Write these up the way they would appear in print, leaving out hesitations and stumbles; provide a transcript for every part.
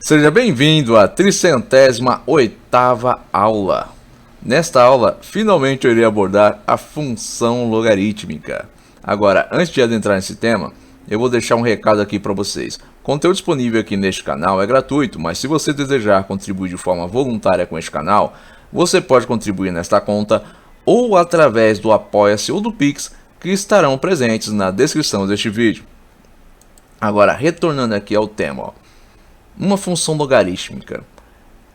Seja bem-vindo à 308ª aula. Nesta aula, finalmente eu irei abordar a função logarítmica. Agora, antes de adentrar nesse tema, eu vou deixar um recado aqui para vocês. O conteúdo disponível aqui neste canal é gratuito, mas se você desejar contribuir de forma voluntária com este canal, você pode contribuir nesta conta ou através do Apoia-se ou do Pix, que estarão presentes na descrição deste vídeo. Agora, retornando aqui ao tema, uma função logarítmica.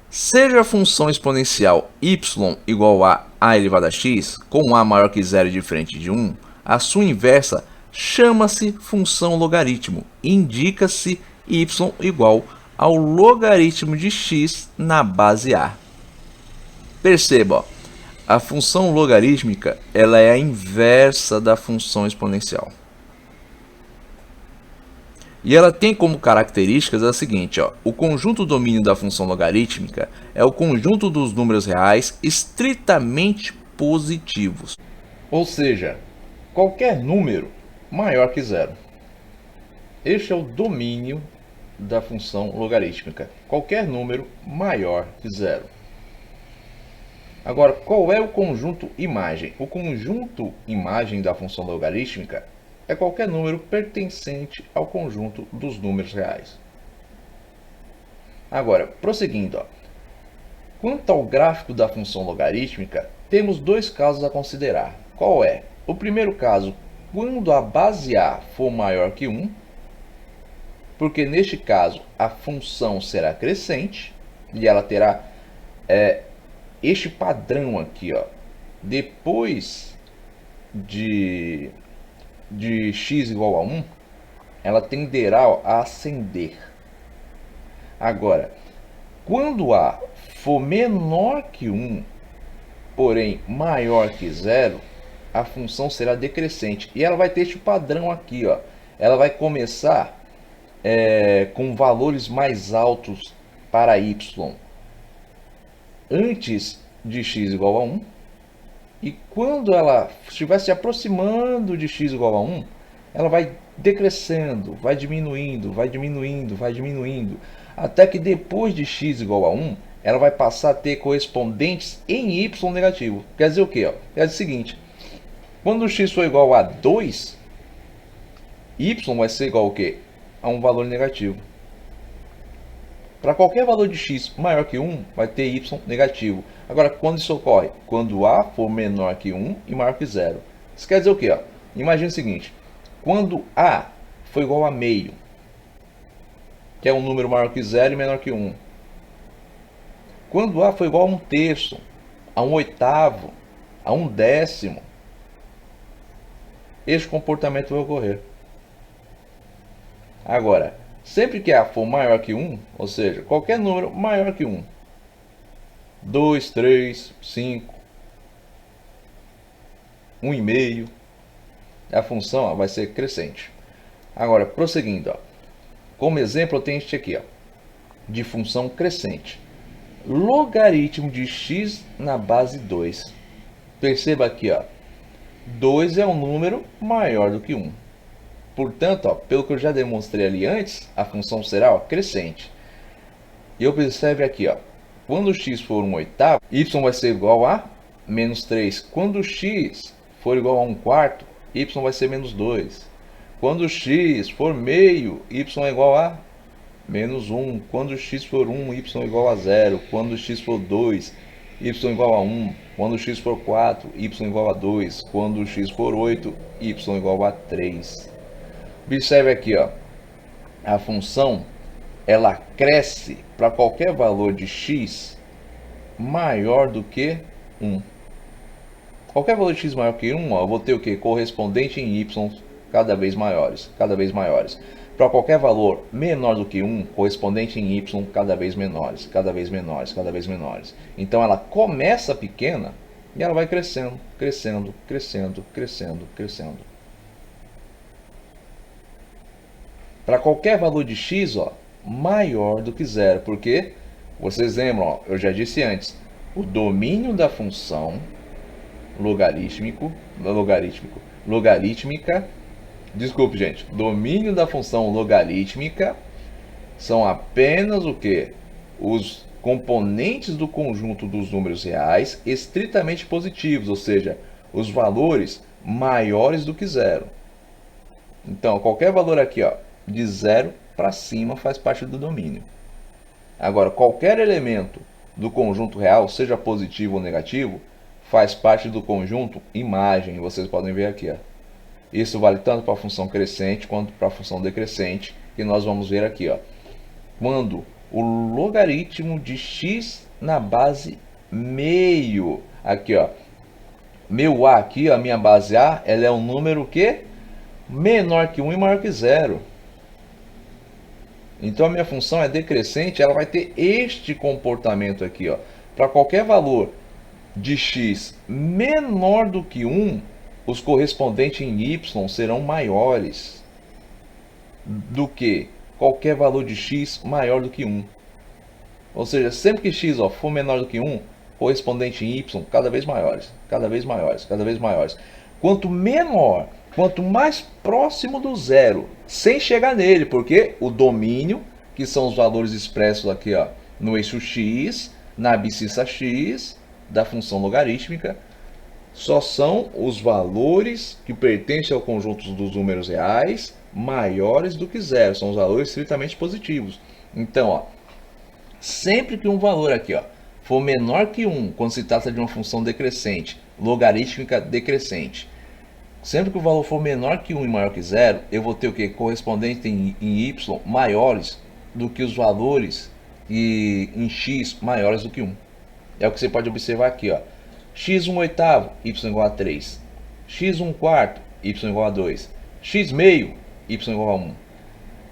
Seja a função exponencial y igual a elevado a x, com a maior que zero e diferente de 1, a sua inversa chama-se função logaritmo. Indica-se y igual ao logaritmo de x na base a. Perceba, a função logarítmica ela é a inversa da função exponencial. E ela tem como características a seguinte, o conjunto domínio da função logarítmica é o conjunto dos números reais estritamente positivos. Ou seja, qualquer número maior que zero. Este é o domínio da função logarítmica. Qualquer número maior que zero. Agora, qual é o conjunto imagem? O conjunto imagem da função logarítmica é qualquer número pertencente ao conjunto dos números reais. Agora, prosseguindo, quanto ao gráfico da função logarítmica, temos dois casos a considerar. Qual é? O primeiro caso, quando a base A for maior que 1, porque neste caso a função será crescente e ela terá este padrão aqui, depois de x igual a 1, ela tenderá a ascender. Agora, quando A for menor que 1, porém maior que 0, a função será decrescente. E ela vai ter este padrão aqui. Ela vai começar com valores mais altos para y antes de x igual a 1. E quando ela estiver se aproximando de x igual a 1, ela vai decrescendo, vai diminuindo, vai diminuindo, vai diminuindo, até que depois de x igual a 1, ela vai passar a ter correspondentes em y negativo. Quer dizer o quê? Quer dizer o seguinte, quando x for igual a 2, y vai ser igual ao quê? A um valor negativo. Para qualquer valor de x maior que 1, vai ter y negativo. Agora, quando isso ocorre? Quando A for menor que 1 e maior que 0. Isso quer dizer o quê? Imagina o seguinte, quando A for igual a meio, que é um número maior que 0 e menor que 1. Quando A for igual a 1/3, a 1/8, a 1/10, este comportamento vai ocorrer. Agora, sempre que A for maior que 1, ou seja, qualquer número maior que 1, 2, 3, 5, 1,5, a função vai ser crescente. Agora, prosseguindo, como exemplo eu tenho este aqui, de função crescente. Logaritmo de x na base 2. Perceba aqui, 2 é um número maior do que 1. Portanto, pelo que eu já demonstrei ali antes, a função será crescente. E observe aqui, quando x for 1/8, y vai ser igual a menos 3. Quando x for igual a 1/4, y vai ser menos 2. Quando x for meio, y é igual a menos 1. Quando x for 1, y é igual a 0. Quando x for 2, y é igual a 1. Quando x for 4, y é igual a 2. Quando x for 8, y é igual a 3. Observe aqui, a função ela cresce para qualquer valor de x maior do que 1. Qualquer valor de x maior que 1, eu vou ter o que? Correspondente em y cada vez maiores, cada vez maiores. Para qualquer valor menor do que 1, correspondente em y cada vez menores, cada vez menores, cada vez menores. Então ela começa pequena e ela vai crescendo, crescendo, crescendo, crescendo, crescendo. Para qualquer valor de x, maior do que 0, porque vocês lembram, eu já disse antes, o domínio da função logarítmica, domínio da função logarítmica são apenas o que? Os componentes do conjunto dos números reais estritamente positivos, ou seja, os valores maiores do que zero. Então, qualquer valor aqui, ó, de 0 para cima faz parte do domínio. Agora, qualquer elemento do conjunto real, seja positivo ou negativo, faz parte do conjunto imagem. Vocês podem ver aqui, ó. Isso vale tanto para a função crescente quanto para a função decrescente, que nós vamos ver aqui, ó. Quando o logaritmo de x na base meio, aqui, ó, meu a aqui, a minha base a, ela é um número que menor que 1 e maior que 0. Então a minha função é decrescente, ela vai ter este comportamento aqui, ó. Para qualquer valor de x menor do que 1, os correspondentes em y serão maiores do que qualquer valor de x maior do que 1. Ou seja, sempre que x, ó, for menor do que 1, correspondente em y cada vez maiores, cada vez maiores, cada vez maiores. Quanto menor, quanto mais próximo do zero, sem chegar nele, porque o domínio, que são os valores expressos aqui, ó, no eixo x, na abscissa x da função logarítmica, só são os valores que pertencem ao conjunto dos números reais maiores do que zero, são os valores estritamente positivos. Então, ó, sempre que um valor aqui, ó, for menor que 1, quando se trata de uma função decrescente, logarítmica decrescente, sempre que o valor for menor que 1 e maior que 0, eu vou ter o que? Correspondente em y maiores do que os valores em x maiores do que 1. É o que você pode observar aqui, ó. x 1/8, y igual a 3. x 1/4, y igual a 2. x meio, y igual a 1.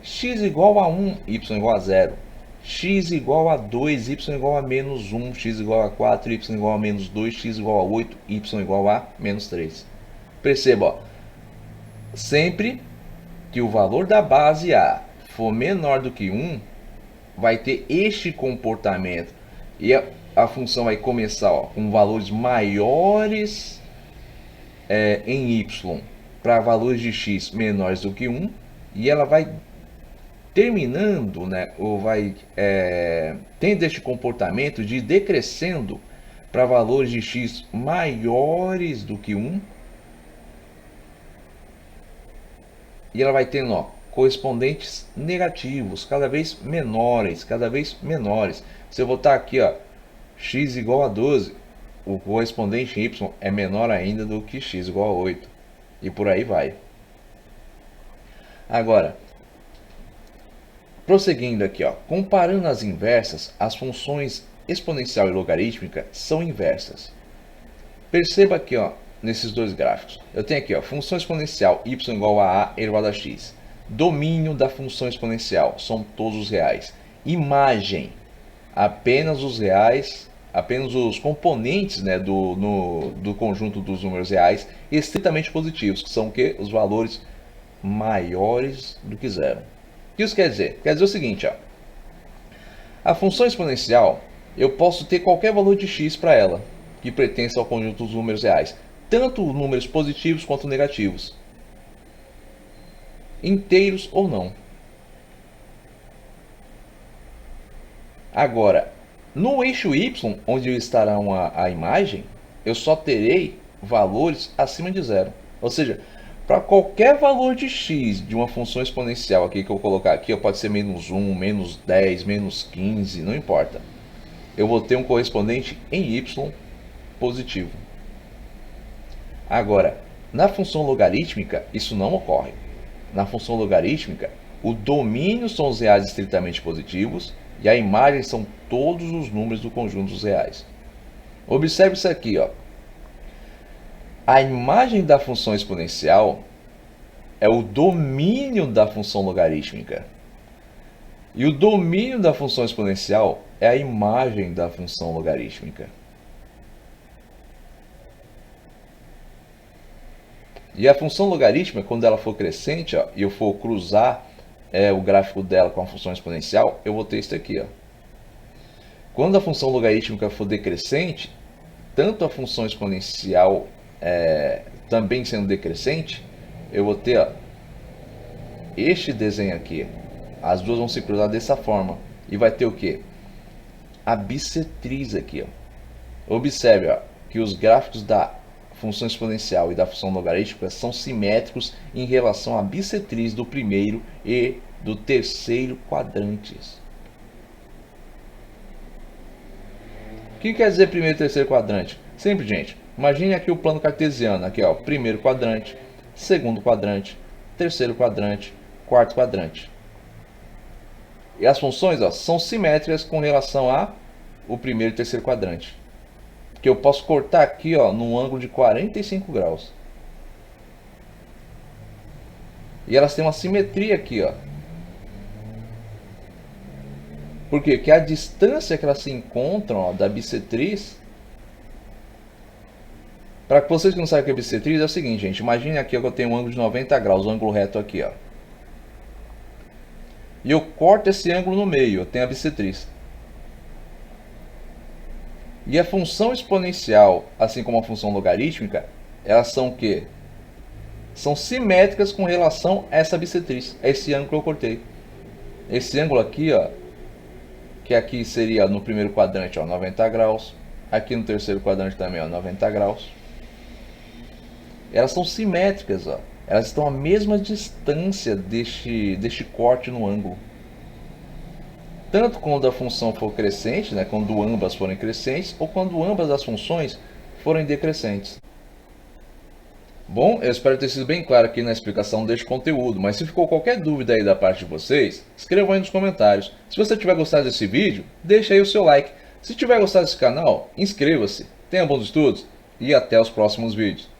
x igual a 1, y igual a 0. x igual a 2, y igual a menos 1. x igual a 4, y igual a menos 2. x igual a 8, y igual a menos 3. Perceba, ó, sempre que o valor da base A for menor do que 1, vai ter este comportamento. E a função vai começar, ó, com valores maiores em y para valores de x menores do que 1. E ela vai terminando, né, ou vai tendo este comportamento de ir decrescendo para valores de x maiores do que 1. E ela vai tendo, ó, correspondentes negativos, cada vez menores, cada vez menores. Se eu botar aqui, ó, x igual a 12, o correspondente em y é menor ainda do que x igual a 8. E por aí vai. Agora, prosseguindo aqui, ó, comparando as inversas, as funções exponencial e logarítmica são inversas. Perceba aqui, ó, nesses dois gráficos. Eu tenho aqui, ó, função exponencial y igual a elevado a x. Domínio da função exponencial são todos os reais. Imagem, apenas os reais, apenas os componentes, né, do conjunto dos números reais estritamente positivos, que são o quê? Os valores maiores do que zero. O que isso quer dizer? Quer dizer o seguinte, ó, a função exponencial, eu posso ter qualquer valor de x para ela, que pertence ao conjunto dos números reais, tanto números positivos quanto negativos, inteiros ou não. Agora, no eixo y, onde estará a imagem, eu só terei valores acima de zero. Ou seja, para qualquer valor de x de uma função exponencial aqui que eu colocar aqui, pode ser menos 1, menos 10, menos 15, não importa. Eu vou ter um correspondente em y positivo. Agora, na função logarítmica, isso não ocorre. Na função logarítmica, o domínio são os reais estritamente positivos e a imagem são todos os números do conjunto dos reais. Observe isso aqui, ó. A imagem da função exponencial é o domínio da função logarítmica. E o domínio da função exponencial é a imagem da função logarítmica. E a função logarítmica, quando ela for crescente, ó, e eu for cruzar o gráfico dela com a função exponencial, eu vou ter isso aqui, ó. Quando a função logarítmica for decrescente, tanto a função exponencial também sendo decrescente, eu vou ter, ó, este desenho aqui. As duas vão se cruzar dessa forma. E vai ter o que? A bissetriz aqui, ó. Observe, ó, que os gráficos da função exponencial e da função logarítmica são simétricos em relação à bissetriz do primeiro e do terceiro quadrantes. O que quer dizer primeiro e terceiro quadrante? Simples, gente. Imagine aqui o plano cartesiano. Aqui, ó, primeiro quadrante, segundo quadrante, terceiro quadrante, quarto quadrante. E as funções, ó, são simétricas com relação ao primeiro e terceiro quadrante. Que eu posso cortar aqui, ó, num ângulo de 45 graus. E elas têm uma simetria aqui, ó. Por quê? Porque a distância que elas se encontram, ó, da bissetriz. Para vocês que não sabem o que é bissetriz, é o seguinte, gente. Imagine aqui, ó, que eu tenho um ângulo de 90 graus, um ângulo reto aqui, ó. E eu corto esse ângulo no meio, eu tenho a bissetriz. E a função exponencial, assim como a função logarítmica, elas são o quê? São simétricas com relação a essa bissetriz, a esse ângulo que eu cortei. Esse ângulo aqui, ó, que aqui seria no primeiro quadrante, ó, 90 graus. Aqui no terceiro quadrante também, ó, 90 graus. Elas são simétricas, ó. Elas estão à mesma distância deste corte no ângulo. Tanto quando a função for crescente, né, quando ambas forem crescentes, ou quando ambas as funções forem decrescentes. Bom, eu espero ter sido bem claro aqui na explicação deste conteúdo, mas se ficou qualquer dúvida aí da parte de vocês, escrevam aí nos comentários. Se você tiver gostado desse vídeo, deixa aí o seu like. Se tiver gostado desse canal, inscreva-se. Tenha bons estudos e até os próximos vídeos.